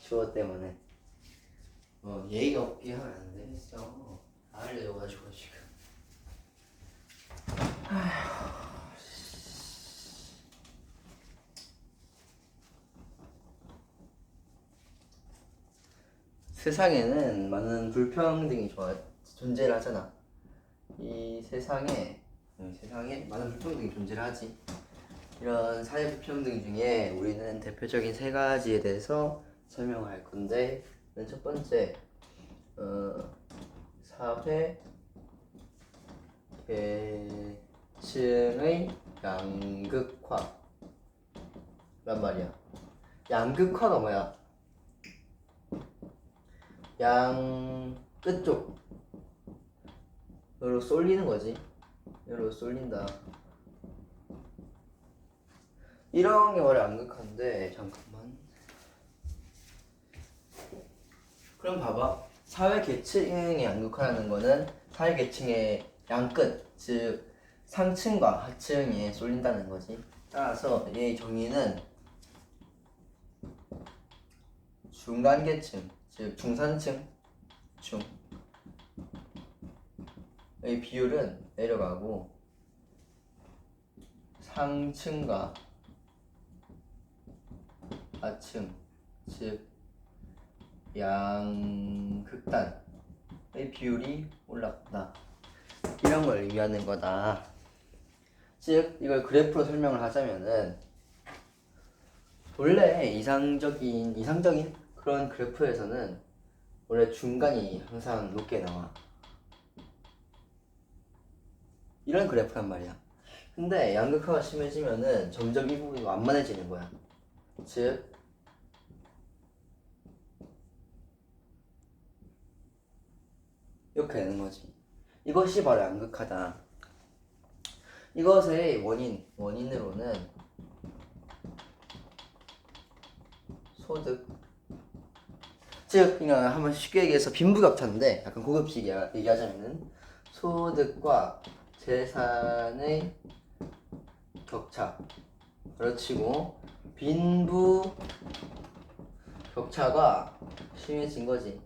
주어 때문에 예의가 없게 하면 안 되겠어. 다 알려줘가지고 지금. 세상에는 많은 불평등이 존재를 하잖아. 이 세상에 많은 불평등이 존재를 하지. 이런 사회 불평등 중에 우리는 대표적인 세 가지에 대해서 설명할 건데, 첫 번째, 사회 계층의 양극화란 말이야. 양극화가 뭐야? 양 끝쪽으로 쏠리는 거지. 여기로 쏠린다. 이런 게 원래 양극화인데, 잠깐만. 그럼 봐봐. 사회 계층의 양극화라는 거는 사회 계층의 양끝, 즉 상층과 하층에 쏠린다는 거지. 따라서 이 정의는 중간 계층, 즉 중산층, 의 비율은 내려가고 상층과 하층, 즉 양극단의 비율이 올라간다. 이런 걸 의미하는 거다. 즉 이걸 그래프로 설명을 하자면은, 원래 이상적인 그런 그래프에서는 원래 중간이 항상 높게 나와. 이런 그래프란 말이야. 근데 양극화가 심해지면은 점점 이 부분이 완만해지는 거야. 즉 이렇게 되는 거지. 이것이 바로 양극화다. 이것의 원인으로는 소득, 즉 그냥 한번 쉽게 얘기해서 빈부격차인데, 약간 고급식 얘기하자면은 소득과 재산의 격차 그렇지고 빈부 격차가 심해진 거지.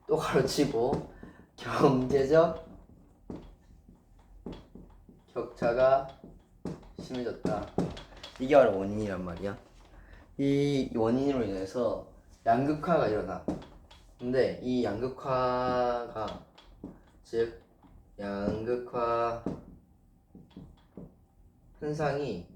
또 가르치고 경제적 격차가 심해졌다. 이게 바로 원인이란 말이야. 이 원인으로 인해서 양극화가 일어나. 근데 이 양극화가, 즉 양극화 현상이,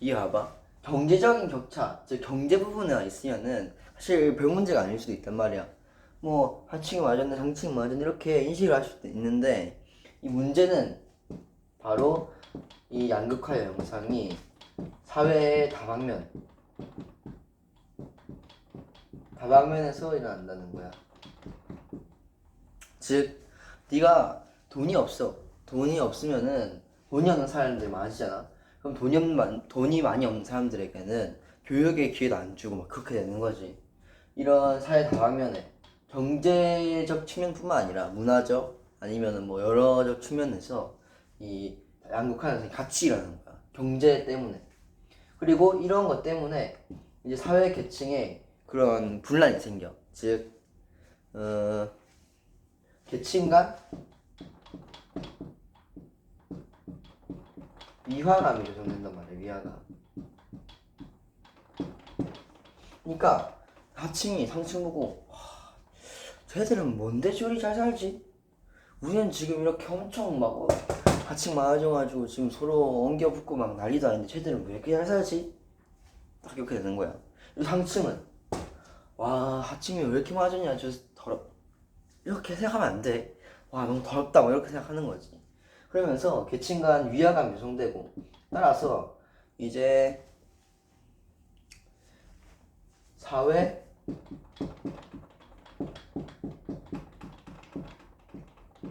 이게 봐봐. 경제적인 격차, 즉 경제 부분에 있으면은 사실 별 문제가 아닐 수도 있단 말이야. 뭐 하층이 맞았네, 상층이 맞았네, 이렇게 인식을 할 수도 있는데, 이 문제는 바로 이 양극화의 현상이 사회의 다방면에서 일어난다는 거야. 즉 네가 돈이 없으면은, 돈이 없는 사람들 많으시잖아. 그럼 돈이 많이 없는 사람들에게는 교육의 기회도 안 주고 막 그렇게 되는 거지. 이런 사회 다방면에 경제적 측면뿐만 아니라 문화적, 아니면은 뭐 여러적 측면에서 이 양극화 현상이 같이 일어나는 거야. 경제 때문에. 그리고 이런 것 때문에 이제 사회 계층에 그런 분란이 생겨. 즉 계층 간 위화감이 조성된단 말이야. 위화감. 그러니까 하층이 상층 보고, 쟤들은 뭔데 저리 잘 살지? 우리는 지금 이렇게 엄청 막 하층 많아져가지고 지금 서로 엉겨붙고 막 난리도 아닌데 쟤들은 왜 이렇게 잘 살지? 딱 이렇게 되는 거야. 그리고 상층은, 와 하층이 왜 이렇게 많아졌냐, 저 더럽, 이렇게 생각하면 안 돼. 와 너무 더럽다, 뭐 이렇게 생각하는 거지. 그러면서 계층 간 위화감이 조성되고, 따라서 이제 사회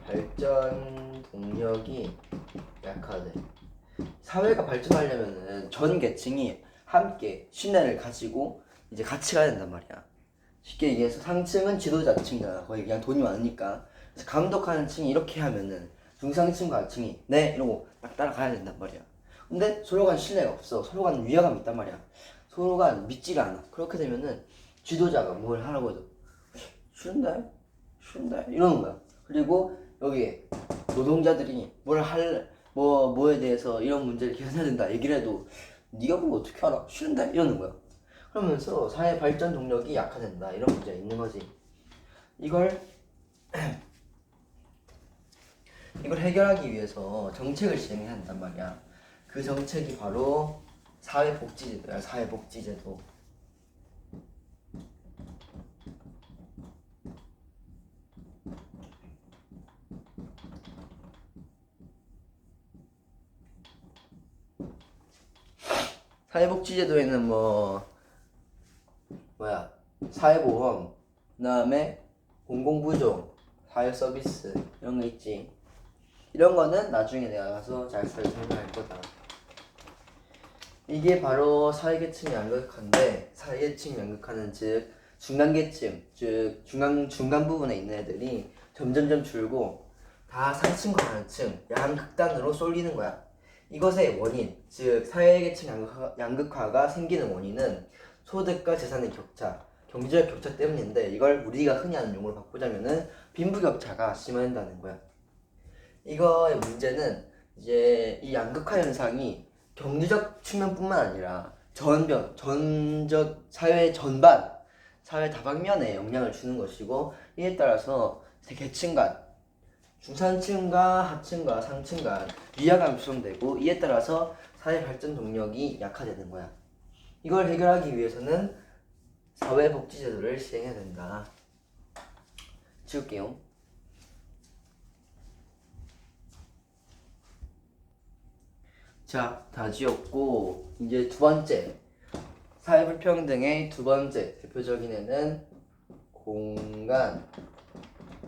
발전 동력이 약화돼. 사회가 발전하려면은 전 계층이 함께 신뢰를 가지고 이제 같이 가야 된단 말이야. 쉽게 얘기해서 상층은 지도자층이잖아. 거의 그냥 돈이 많으니까. 그래서 감독하는 층이 이렇게 하면은 중상층과 하층이 네 이러고 딱 따라가야 된단 말이야. 근데 서로 간 신뢰가 없어. 서로 간 위화감이 있단 말이야. 서로가 믿지가 않아. 그렇게 되면은 지도자가 뭘 하라고 해도 싫은데? 싫은데? 이러는 거야. 그리고 여기에 노동자들이 뭐에 대해서 이런 문제를 개선해야 된다 얘기를 해도 네가 뭘 어떻게 알아? 싫은데? 이러는 거야. 그러면서 사회 발전 동력이 약화된다. 이런 문제가 있는 거지. 이걸 해결하기 위해서 정책을 시행해야 한단 말이야. 그 정책이 바로 사회복지제도야. 사회복지제도. 사회복지제도에는 사회보험, 그다음에 공공부조, 사회서비스 이런 거 있지. 이런 거는 나중에 내가 가서 잘 설명할 거다. 이게 바로 사회계층 양극화인데, 사회계층 양극화는 즉 중간계층, 즉 중간 부분에 있는 애들이 점점점 줄고 다 상층과 하층, 양극단으로 쏠리는 거야. 이것의 원인, 즉 사회계층 양극화가 생기는 원인은 소득과 재산의 격차, 경제적 격차 때문인데, 이걸 우리가 흔히 하는 용어로 바꾸자면은 빈부격차가 심화된다는 거야. 이거의 문제는 이제 이 양극화 현상이 경제적 측면뿐만 아니라 전적 사회 전반, 사회 다방면에 영향을 주는 것이고, 이에 따라서 계층 간, 중산층과 하층과 상층 간 위화감이 조성되고, 이에 따라서 사회 발전 동력이 약화되는 거야. 이걸 해결하기 위해서는 사회복지제도를 시행해야 된다. 지울게요. 자, 다 지웠고, 이제 두 번째, 사회불평등의 두 번째 대표적인 애는 공간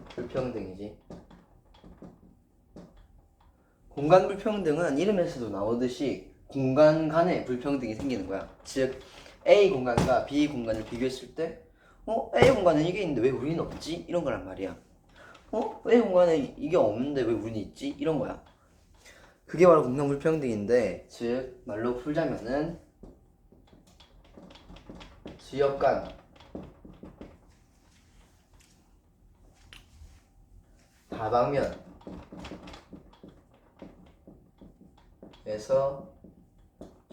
불평등이지. 공간 불평등은 이름에서도 나오듯이 공간 간의 불평등이 생기는 거야. 즉 A 공간과 B 공간을 비교했을 때 A 공간은 이게 있는데 왜 우리는 없지? 이런 거란 말이야. A 공간에 이게 없는데 왜 우리는 있지? 이런 거야. 그게 바로 공간 불평등인데, 즉 말로 풀자면은 지역 간 다방면에서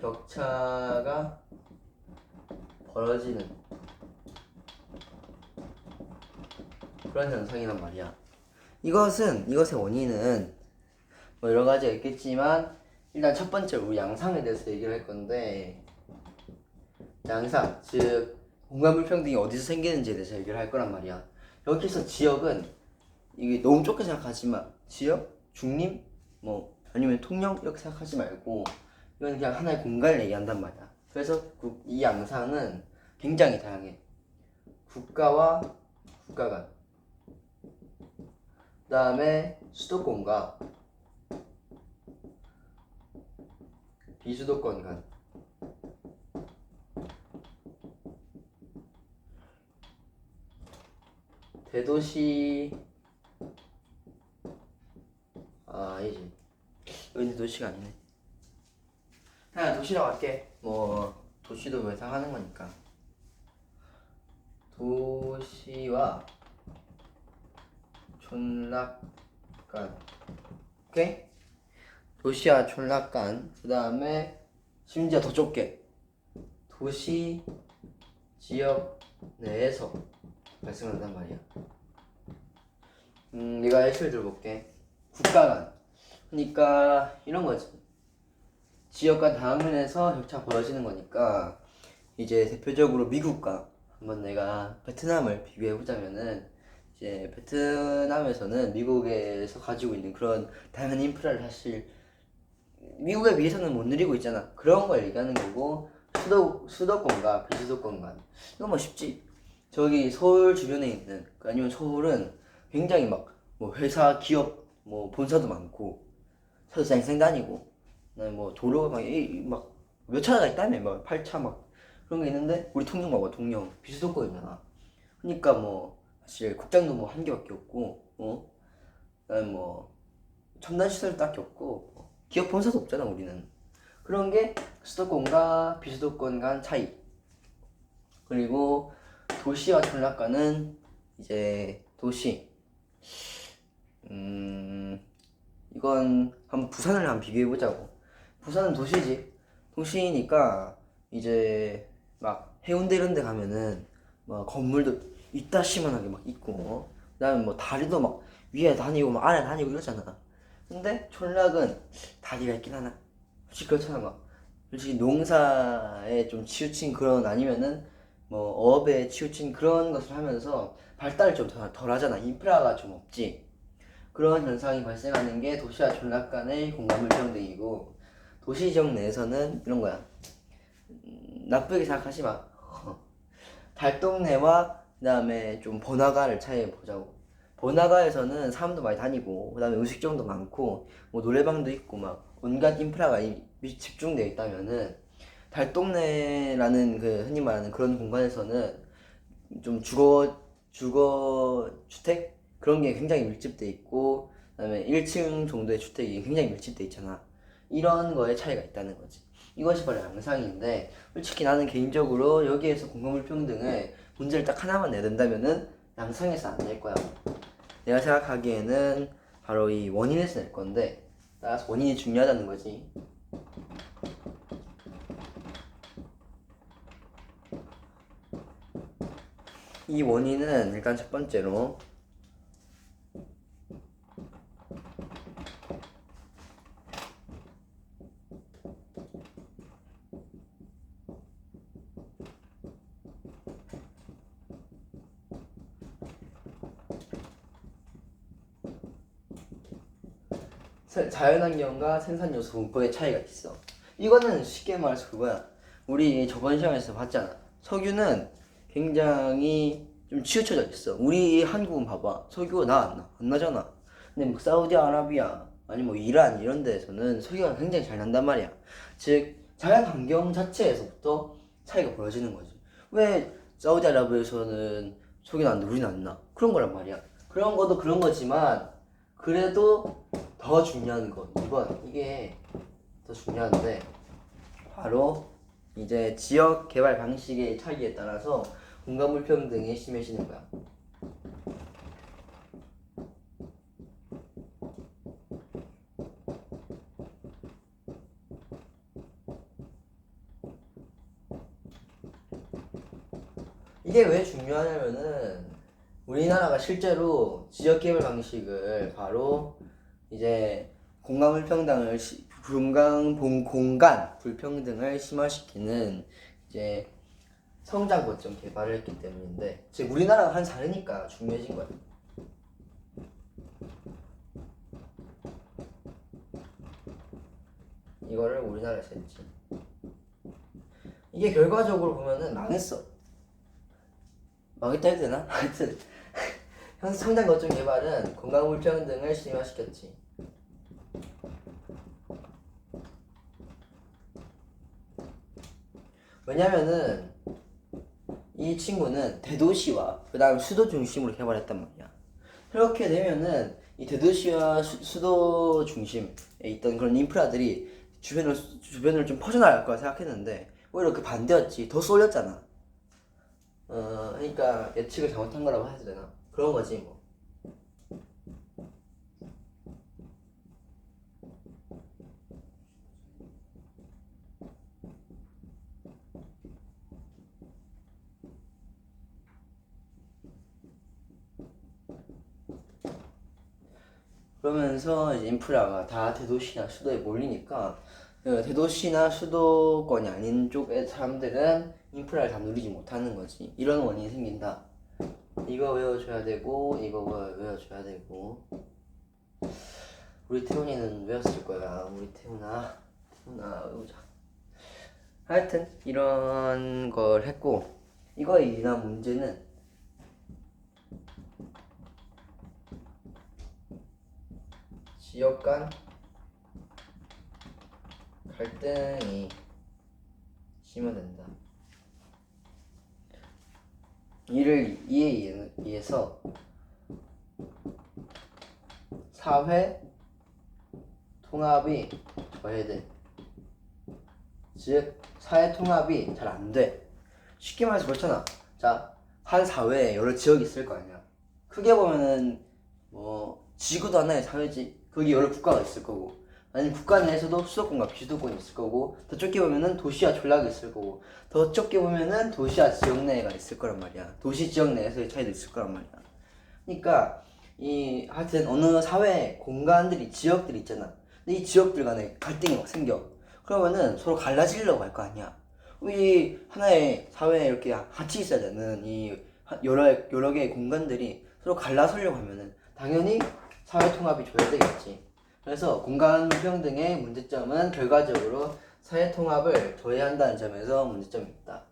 격차가 벌어지는 그런 현상이란 말이야. 이것의 원인은 여러 가지가 있겠지만, 일단 첫 번째로 우리 양상에 대해서 얘기를 할 건데, 양상, 즉 공간 불평등이 어디서 생기는지에 대해서 얘기를 할 거란 말이야. 여기서 지역은 이게 너무 좁게 생각하지 마. 지역, 중림, 아니면 통영 이렇게 생각하지 말고, 이건 그냥 하나의 공간을 얘기한단 말이야. 그래서 이 양상은 굉장히 다양해. 국가와 국가 간, 그 다음에 수도권과 비수도권 간, 대도시, 아니지, 여기는 도시가 아니네. 그냥 도시라고 할게. 도시도 외상하는 거니까. 도시와 촌락간. 오케이? 도시와 촌락간. 그 다음에 심지어 더 좁게 도시 지역 내에서 발생한단 말이야. 내가 예시를 들어볼게. 국가 간. 그러니까 이런 거지. 지역과 다방면에서 격차가 벌어지는 거니까, 이제 대표적으로 미국과 한번 내가 베트남을 비교해보자면은, 이제 베트남에서는 미국에서 가지고 있는 그런 다양한 인프라를 사실 미국에 비해서는 못 누리고 있잖아. 그런 걸 얘기하는 거고, 수도권과 비수도권 간. 이거 쉽지. 저기 서울 주변에 있는, 아니면 서울은 굉장히 회사, 기업, 본사도 많고, 차도 쌩쌩 다니고, 도로가 몇 차가 있다며, 8차 그런 게 있는데, 우리 통영 봐봐, 통영. 비수도권이잖아. 그러니까 사실 국장도 한 개밖에 없고, 그다음에 첨단 시설 딱히 없고, 기업 본사도 없잖아, 우리는. 그런 게 수도권과 비수도권 간 차이. 그리고 도시와 전략가는 이제 도시. 이건 한번 부산을 한번 비교해 보자고. 부산은 도시지. 도시니까 이제 막 해운대 이런 데 가면은 막 건물도 이따시만하게 막 있고, 그다음에 뭐 다리도 막 위에 다니고 막 아래 다니고 이러잖아. 근데 촌락은 다리가 있긴 하나. 솔직히 그렇잖아. 막 솔직히 농사에 좀 치우친 그런, 아니면은 뭐 어업에 치우친 그런 것을 하면서 발달을 좀 덜 하잖아. 인프라가 좀 없지. 그런 현상이 발생하는 게 도시와 촌락 간의 공간 불평등이고, 도시 지역 내에서는 이런 거야. 나쁘게 생각하지 마. 달동네와 그다음에 좀 번화가를 차이해 보자고. 번화가에서는 사람도 많이 다니고, 그다음에 음식점도 많고, 뭐 노래방도 있고, 막 온갖 인프라가 집중되어 있다면은, 달동네라는 그 흔히 말하는 그런 공간에서는 좀 주거 주택 그런 게 굉장히 밀집돼 있고, 그다음에 1층 정도의 주택이 굉장히 밀집돼 있잖아. 이런 거에 차이가 있다는 거지. 이것이 바로 양상인데, 솔직히 나는 개인적으로 여기에서 공간불평등을 문제를 딱 하나만 내든다면은 양상에서 안 낼 거야. 내가 생각하기에는 바로 이 원인에서 낼 건데, 따라서 원인이 중요하다는 거지. 이 원인은 일단 첫 번째로 자연환경과 생산요소 분포의 차이가 있어. 이거는 쉽게 말해서 그거야. 우리 저번 시간에서 봤잖아. 석유는 굉장히 좀 치우쳐져 있어. 우리 한국은 봐봐. 석유가 안 나잖아. 근데 뭐 사우디아라비아 아니 뭐 이란 이런 데에서는 석유가 굉장히 잘 난단 말이야. 즉 자연환경 자체에서부터 차이가 벌어지는 거지. 왜 사우디아라비아에서는 석유 나는데 우리는 안 나? 그런 거란 말이야. 그런 것도 그런 거지만, 그래도 더 중요한 건 2번, 이게 더 중요한데, 바로 이제 지역 개발 방식의 차이에 따라서 공간 불평등이 심해지는 거야. 이게 왜 중요하냐면은, 우리나라가 실제로 지역 개발 방식을 바로 이제 공간 불평등을 심화시키는 이제 성장 거점 개발을 했기 때문인데, 즉 우리나라가 한 사례니까 중요해진 거야. 이거를 우리나라에서 했지. 이게 결과적으로 보면은 망했어. 망했다 해도 되나? 하여튼 성장 거점 개발은 공간 불평등을 심화시켰지. 왜냐면은 이 친구는 대도시와 그 다음 수도 중심으로 개발했단 말이야. 그렇게 되면은 이 대도시와 수도 중심에 있던 그런 인프라들이 주변을 좀 퍼져나갈 거라 생각했는데, 오히려 그 반대였지. 더 쏠렸잖아. 그러니까 예측을 잘못한 거라고 해야 되나? 그런 거지 뭐. 그러면서 이제 인프라가 다 대도시나 수도에 몰리니까, 대도시나 수도권이 아닌 쪽의 사람들은 인프라를 다 누리지 못하는 거지. 이런 원인이 생긴다. 이거 외워줘야 되고, 이거 외워줘야 되고. 우리 태훈이는 외웠을 거야. 우리 태훈아 외우자. 하여튼 이런 걸 했고, 이거에 인한 문제는 지역 간 갈등이 심화된다. 이에 의해서 사회 통합이 저해돼. 즉 사회 통합이 잘 안 돼. 쉽게 말해서 그렇잖아. 자, 한 사회에 여러 지역이 있을 거 아니야. 크게 보면은 뭐 지구도 하나의 사회지. 거기 여러 국가가 있을 거고, 아니면 국가 내에서도 수도권과 비수도권이 있을 거고, 더 좁게 보면은 도시와 전락이 있을 거고, 더 좁게 보면은 도시와 지역 내가 있을 거란 말이야. 도시 지역 내에서의 차이도 있을 거란 말이야. 그러니까 이 하여튼 어느 사회 공간들이 지역들이 있잖아. 근데 이 지역들 간에 갈등이 막 생겨. 그러면은 서로 갈라지려고 할 거 아니야. 이 하나의 사회에 이렇게 같이 있어야 되는 이 여러 개의 공간들이 서로 갈라서려고 하면은 당연히 사회 통합이 줘야 되겠지. 그래서 공간 불평등의 문제점은 결과적으로 사회 통합을 저해한다는 점에서 문제점이 있다.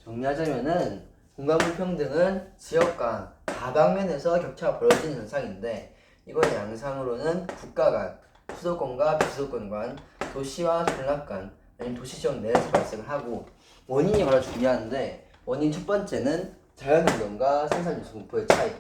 정리하자면은 공간 불평등은 지역 간 다방면에서 격차가 벌어지는 현상인데, 이건 양상으로는 국가 간, 수도권과 비수도권 간, 도시와 전락 간, 아니면 도시 지역 내에서 발생을 하고, 원인이 바로 중요한데, 원인 첫 번째는 자연환경과 생산요소 분포의 차이,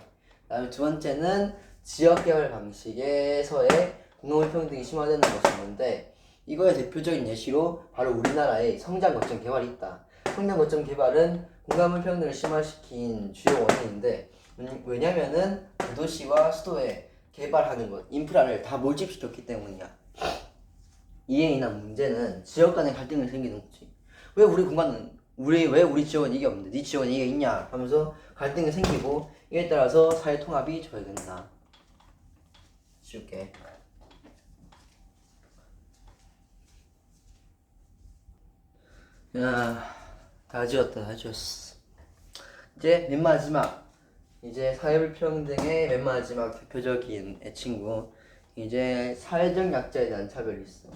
그다음에 두 번째는 지역개발 방식에서의 공간불평등이 심화되는 것이 있는데, 이거의 대표적인 예시로 바로 우리나라의 성장 거점 개발이 있다. 성장 거점 개발은 공간불평등을 심화시킨 주요 원인인데, 왜냐면은 대도시와 수도에 개발하는 것, 인프라를 다 몰집시켰기 때문이야. 이에 인한 문제는 지역 간의 갈등이 생기는 거지. 왜 우리 지역은 이게 없는데 네 지역은 이게 있냐 하면서 갈등이 생기고, 이에 따라서 사회 통합이 저해된다. 쉽게. 야, 다 지웠어. 이제 맨 마지막, 이제 사회불평등의 맨 마지막 대표적인 친구, 이제 사회적 약자에 대한 차별이 있어.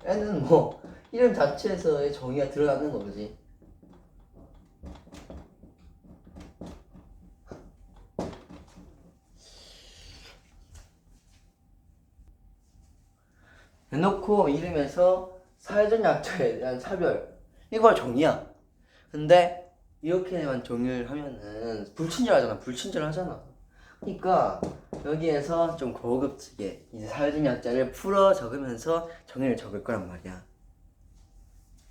얘는 뭐 이름 자체에서의 정의가 드러나는 거지. 대놓고 이름에서 사회적 약자에 대한 차별, 이거 정의야. 근데 이렇게만 정의를 하면은 불친절하잖아. 그러니까 여기에서 좀 고급지게 이제 사회적 약자를 풀어 적으면서 정의를 적을 거란 말이야.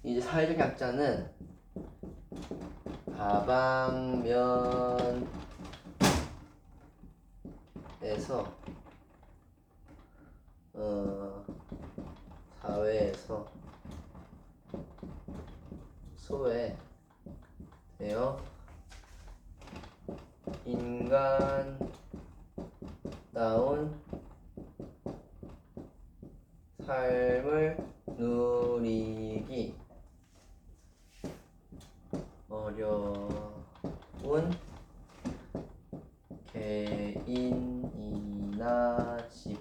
이제 사회적 약자는 다방면에서 사회에서 소외되어 인간다운 삶을 누리기 어려운 개인이나 집,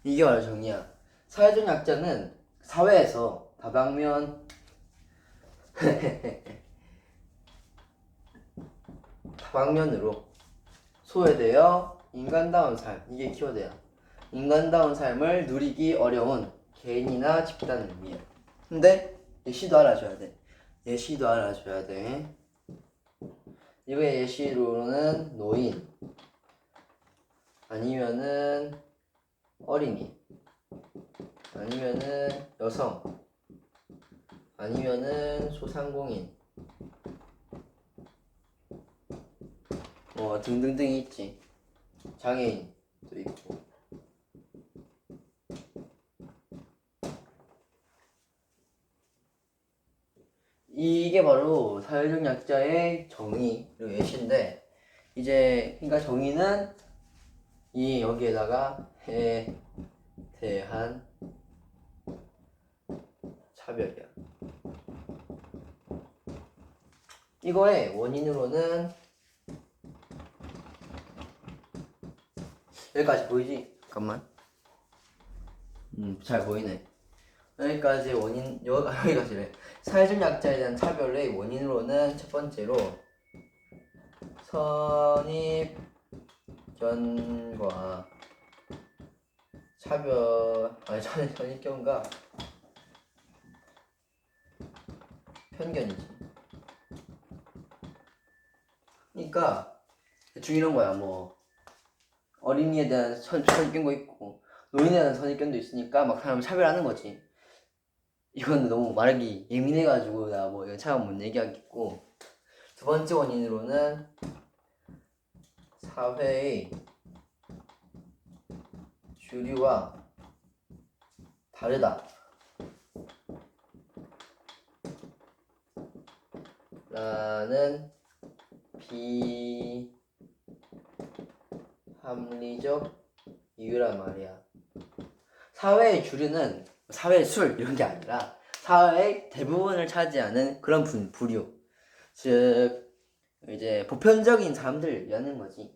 이게 바로 정의야. 사회적 약자는 사회에서 다방면으로 소외되어 인간다운 삶, 이게 키워드야. 인간다운 삶을 누리기 어려운 개인이나 집단을 위해. 근데 예시도 알아줘야 돼. 이거의 예시로는 노인, 아니면은 어린이, 아니면은 여성, 아니면은 소상공인, 등등등이 있지. 장애인도 있고. 이게 바로 사회적 약자의 정의, 그리고 예시인데, 이제 그러니까 정의는 이 여기에다가 해에 대한 차별이야. 이거의 원인으로는 여기까지 보이지? 잠깐만. 잘 보이네. 여기까지 여기까지래. 사회적 약자에 대한 차별의 원인으로는 첫 번째로 선입견과 선입견과 편견이지. 그러니까 대충 이런 거야. 어린이에 대한 선입견도 있고 노인에 대한 선입견도 있으니까 막 사람 차별하는 거지. 이건 너무 말하기 예민해가지고 나 뭐 이거 참 못 얘기하겠고. 두 번째 원인으로는 사회의 주류와 다르다 라는 비합리적 이유란 말이야. 사회의 주류는 사회의 술 이런 게 아니라 사회의 대부분을 차지하는 그런 부류, 즉 이제 보편적인 사람들이라는 거지.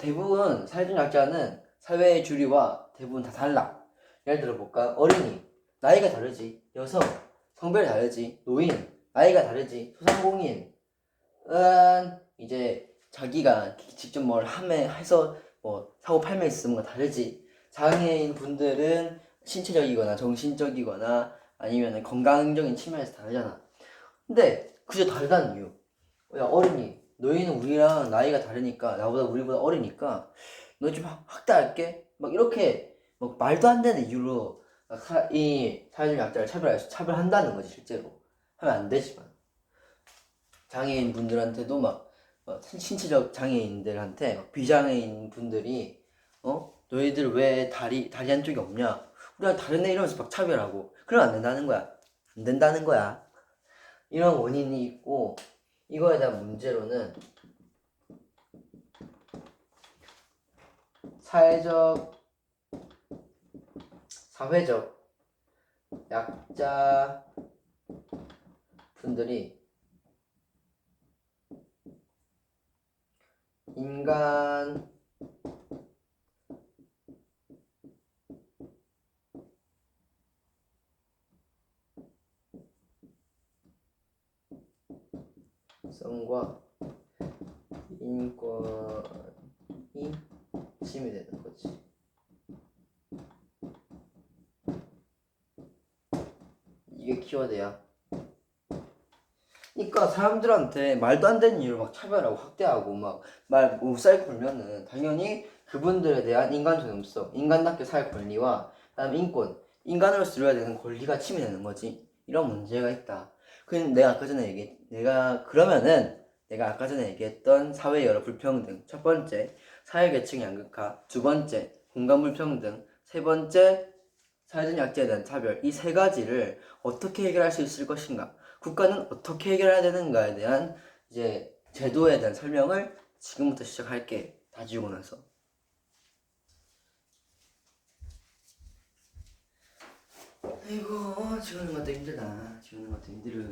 대부분 사회적 약자는 사회의 주류와 대부분 다 달라. 예를 들어 볼까? 어린이 나이가 다르지. 여성 성별이 다르지. 노인 나이가 다르지. 소상공인은 이제 자기가 직접 뭘 해서 뭐 사고 팔면 있으면 다르지. 장애인 분들은 신체적이거나 정신적이거나 아니면 건강적인 측면에서 다르잖아. 근데 그저 다르다는 이유. 야 어린이 너희는 우리랑 나이가 다르니까 우리보다 어리니까 너 좀 학대할게 막 이렇게 막 말도 안 되는 이유로 이 사회적 약자를 차별한다는 거지. 실제로 하면 안 되지만 장애인 분들한테도 막 신체적 장애인들한테 막 비장애인 분들이 너희들 왜 다리 한쪽이 없냐 우리랑 다른 애 이러면서 막 차별하고 그러면 안 된다는 거야. 이런 원인이 있고 이거에 대한 문제로는 사회적 약자 분들이 인간 성과 인권이 침해되는 거지. 이게 키워드야. 그러니까 사람들한테 말도 안 되는 이유로 막 차별하고 학대하고 막 말 못살 굴면은 당연히 그분들에 대한 인간 존엄성, 인간답게 살 권리와 그다음 인간으로서 이뤄야 되는 권리가 침해되는 거지. 이런 문제가 있다. 내가 아까 전에 얘기했던 사회 여러 불평등. 첫 번째, 사회계층 양극화. 두 번째, 공간 불평등. 세 번째, 사회적 약자에 대한 차별. 이 세 가지를 어떻게 해결할 수 있을 것인가? 국가는 어떻게 해결해야 되는가에 대한 이제 제도에 대한 설명을 지금부터 시작할게. 다 지우고 나서. 아이고 지우는 것도 힘들다. 지우는 것도 힘들어.